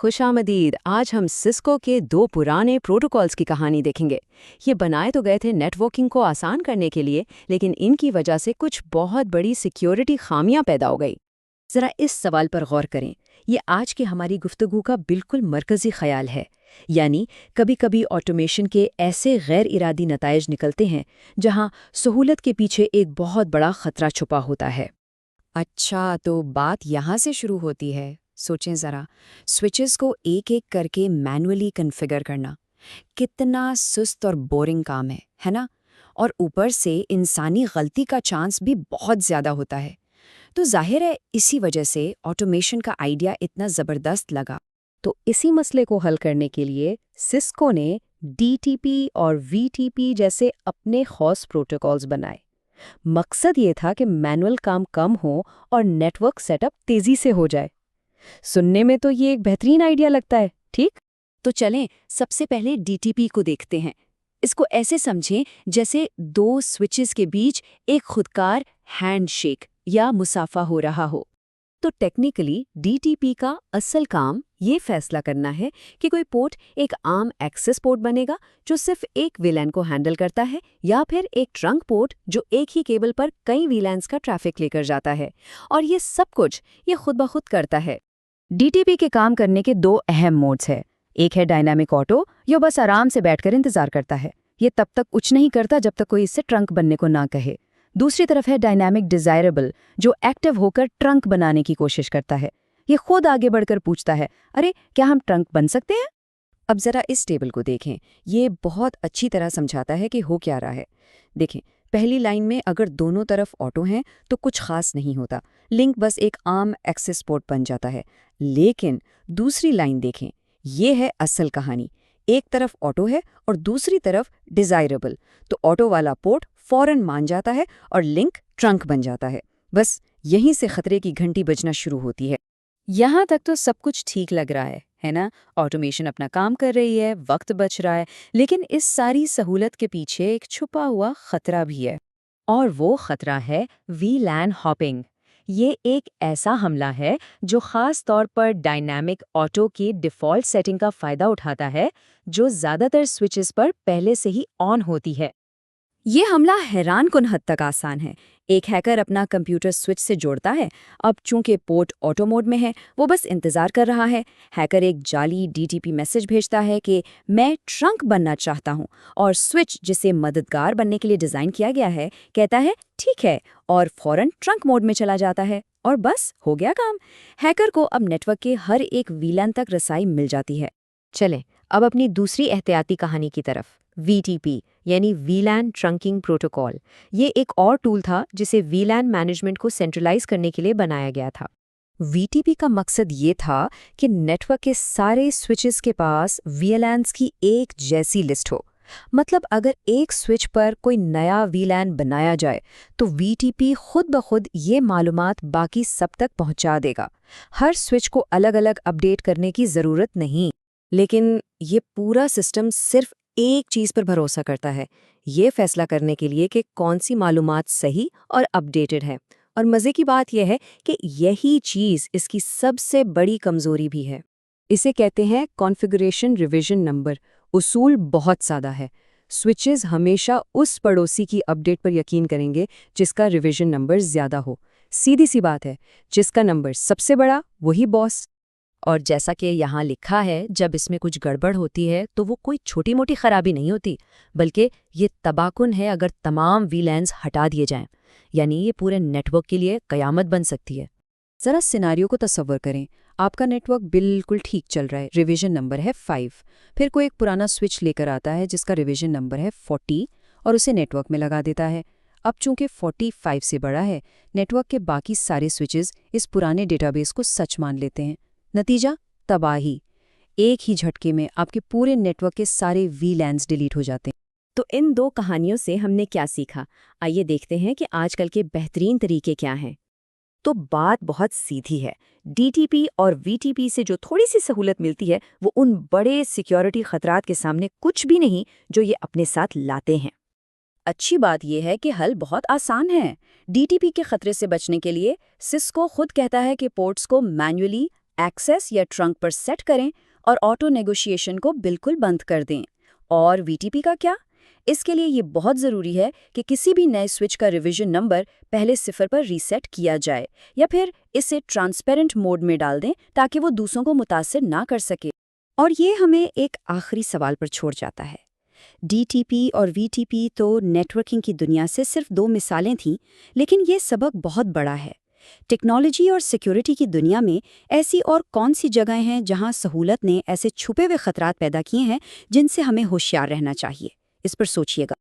खुशामदीद। आज हम सिस्को के दो पुराने प्रोटोकॉल्स की कहानी देखेंगे। ये बनाए तो गए थे नेटवर्किंग को आसान करने के लिए, लेकिन इनकी वजह से कुछ बहुत बड़ी सिक्योरिटी खामियां पैदा हो गई। जरा इस सवाल पर गौर करें। ये आज की हमारी गुफ्तगू का बिल्कुल मरकजी ख्याल है। यानी कभी कभी ऑटोमेशन के ऐसे गैर इरादी नतायज निकलते हैं जहां सहूलत के पीछे एक बहुत बड़ा खतरा छुपा होता है। अच्छा, तो बात यहाँ से शुरू होती है। सोचें ज़रा, स्विचेस को एक एक करके मैनुअली कॉन्फ़िगर करना कितना सुस्त और बोरिंग काम है ना? और ऊपर से इंसानी गलती का चांस भी बहुत ज़्यादा होता है। तो जाहिर है इसी वजह से ऑटोमेशन का आइडिया इतना ज़बरदस्त लगा। तो इसी मसले को हल करने के लिए सिस्को ने डीटीपी और वीटीपी जैसे अपने खास प्रोटोकॉल्स बनाए। मकसद ये था कि मैनुअल काम कम हो और नेटवर्क सेटअप तेजी से हो जाए। सुनने में तो ये एक बेहतरीन आइडिया लगता है, ठीक? तो चलें सबसे पहले डीटीपी को देखते हैं। इसको ऐसे समझें जैसे दो स्विचेस के बीच एक खुदकार हैंडशेक या मुसाफा हो रहा हो। तो टेक्निकली डीटीपी का असल काम ये फैसला करना है कि कोई पोर्ट एक आम एक्सेस पोर्ट बनेगा जो सिर्फ एक वीलैन को हैंडल करता है, या फिर एक ट्रंक पोर्ट जो एक ही केबल पर कई वीलैन्स का ट्रैफिक लेकर जाता है। और ये सब कुछ ये खुद ब खुद करता है। डीटीपी के काम करने के दो अहम मोड्स हैं। एक है डायनामिक ऑटो, जो बस आराम से बैठकर इंतजार करता है। ये तब तक कुछ नहीं करता जब तक कोई इससे ट्रंक बनने को ना कहे। दूसरी तरफ है डायनामिक डिजायरेबल, जो एक्टिव होकर ट्रंक बनाने की कोशिश करता है। ये खुद आगे बढ़कर पूछता है, अरे क्या हम ट्रंक बन सकते हैं? अब जरा इस टेबल को देखें। ये बहुत अच्छी तरह समझाता है कि हो क्या रहा है। देखें, पहली लाइन में अगर दोनों तरफ ऑटो हैं तो कुछ खास नहीं होता, लिंक बस एक आम एक्सेस पोर्ट बन जाता है। लेकिन दूसरी लाइन देखें, ये है असल कहानी। एक तरफ ऑटो है और दूसरी तरफ डिजायरेबल। तो ऑटो वाला पोर्ट फौरन मान जाता है और लिंक ट्रंक बन जाता है। बस यहीं से खतरे की घंटी बजना शुरू होती है। यहाँ तक तो सब कुछ ठीक लग रहा है ना? ऑटोमेशन अपना काम कर रही है, वक्त बच रहा है, लेकिन इस सारी सहूलत के पीछे एक छुपा हुआ खतरा भी है। और वो खतरा है वीलैन हॉपिंग। ये एक ऐसा हमला है जो खास तौर पर डायनामिक ऑटो की डिफ़ॉल्ट सेटिंग का फ़ायदा उठाता है, जो ज़्यादातर स्विचेस पर पहले से ही ऑन होती है। ये हमला हैरानकुन हद तक आसान है। एक हैकर अपना कंप्यूटर स्विच से जोड़ता है। अब चूंकि पोर्ट ऑटो मोड में है, वो बस इंतजार कर रहा है। हैकर एक जाली डीटीपी मैसेज भेजता है कि मैं ट्रंक बनना चाहता हूं, और स्विच, जिसे मददगार बनने के लिए डिजाइन किया गया है, कहता है ठीक है, और फौरन ट्रंक मोड में चला जाता है। और बस हो गया काम। हैकर को अब नेटवर्क के हर एक वीलैन तक रसाई मिल जाती है। चलें अब अपनी दूसरी एहतियाती कहानी की तरफ। वीटीपी यानी वीलैन ट्रंकिंग प्रोटोकॉल। ये एक और टूल था जिसे वीलैन मैनेजमेंट को सेंट्रलाइज करने के लिए बनाया गया था। वीटीपी का मकसद ये था कि नेटवर्क के सारे स्विचेस के पास वीएलएन्स की एक जैसी लिस्ट हो। मतलब अगर एक स्विच पर कोई नया वीलैन बनाया जाए तो वीटीपी खुद ब खुद ये मालूमात बाकी सब तक पहुंचा देगा। हर स्विच को अलग अलग अपडेट करने की ज़रूरत नहीं। लेकिन ये पूरा सिस्टम सिर्फ एक चीज़ पर भरोसा करता है, ये फैसला करने के लिए कि कौन सी मालूमात सही और अपडेटेड है। और मज़े की बात यह है कि यही चीज़ इसकी सबसे बड़ी कमज़ोरी भी है। इसे कहते हैं कॉन्फ़िगरेशन रिवीजन नंबर। उसूल बहुत सादा है। स्विचेस हमेशा उस पड़ोसी की अपडेट पर यकीन करेंगे जिसका रिवीजन नंबर ज़्यादा हो। सीधी सी बात है, जिसका नंबर सबसे बड़ा वही बॉस। और जैसा कि यहाँ लिखा है, जब इसमें कुछ गड़बड़ होती है तो वो कोई छोटी मोटी खराबी नहीं होती, बल्कि ये तबाकुन है अगर तमाम वीलैन्स हटा दिए जाएं। यानी ये पूरे नेटवर्क के लिए कयामत बन सकती है। ज़रा सिनारियो को तसव्वुर करें। आपका नेटवर्क बिल्कुल ठीक चल रहा है, रिवीजन नंबर है 5। फिर कोई एक पुराना स्विच लेकर आता है जिसका रिवीजन नंबर है 40 और उसे नेटवर्क में लगा देता है। अब चूंकि 45 से बड़ा है, नेटवर्क के बाकी सारे स्विचेस इस पुराने डेटाबेस को सच मान लेते हैं। नतीजा तबाही। एक ही झटके में आपके पूरे नेटवर्क के सारे वीलैन्स डिलीट हो जाते हैं। तो इन दो कहानियों से हमने क्या सीखा? आइए देखते हैं कि आजकल के बेहतरीन तरीके क्या हैं। तो बात बहुत सीधी है। डीटीपी और वीटीपी से जो थोड़ी सी सहूलत मिलती है, वो उन बड़े सिक्योरिटी खतरात के सामने कुछ भी नहीं जो ये अपने साथ लाते हैं। अच्छी बात यह है कि हल बहुत आसान है। डीटीपी के खतरे से बचने के लिए सिस्को खुद कहता है कि पोर्ट्स को मैन्युअली एक्सेस या ट्रंक पर सेट करें और ऑटो नेगोशिएशन को बिल्कुल बंद कर दें। और VTP का क्या? इसके लिए ये बहुत ज़रूरी है कि किसी भी नए स्विच का रिवीजन नंबर पहले 0 पर रीसेट किया जाए या फिर इसे ट्रांसपेरेंट मोड में डाल दें ताकि वो दूसरों को मुतासिर ना कर सके। और ये हमें एक आखिरी सवाल पर छोड़ जाता है। DTP और VTP तो नेटवर्किंग की दुनिया से सिर्फ 2 मिसालें थीं, लेकिन ये सबक बहुत बड़ा है। टेक्नोलॉजी और सिक्योरिटी की दुनिया में ऐसी और कौन सी जगहें हैं जहां सहूलत ने ऐसे छुपे हुए खतरात पैदा किए हैं जिनसे हमें होशियार रहना चाहिए? इस पर सोचिएगा।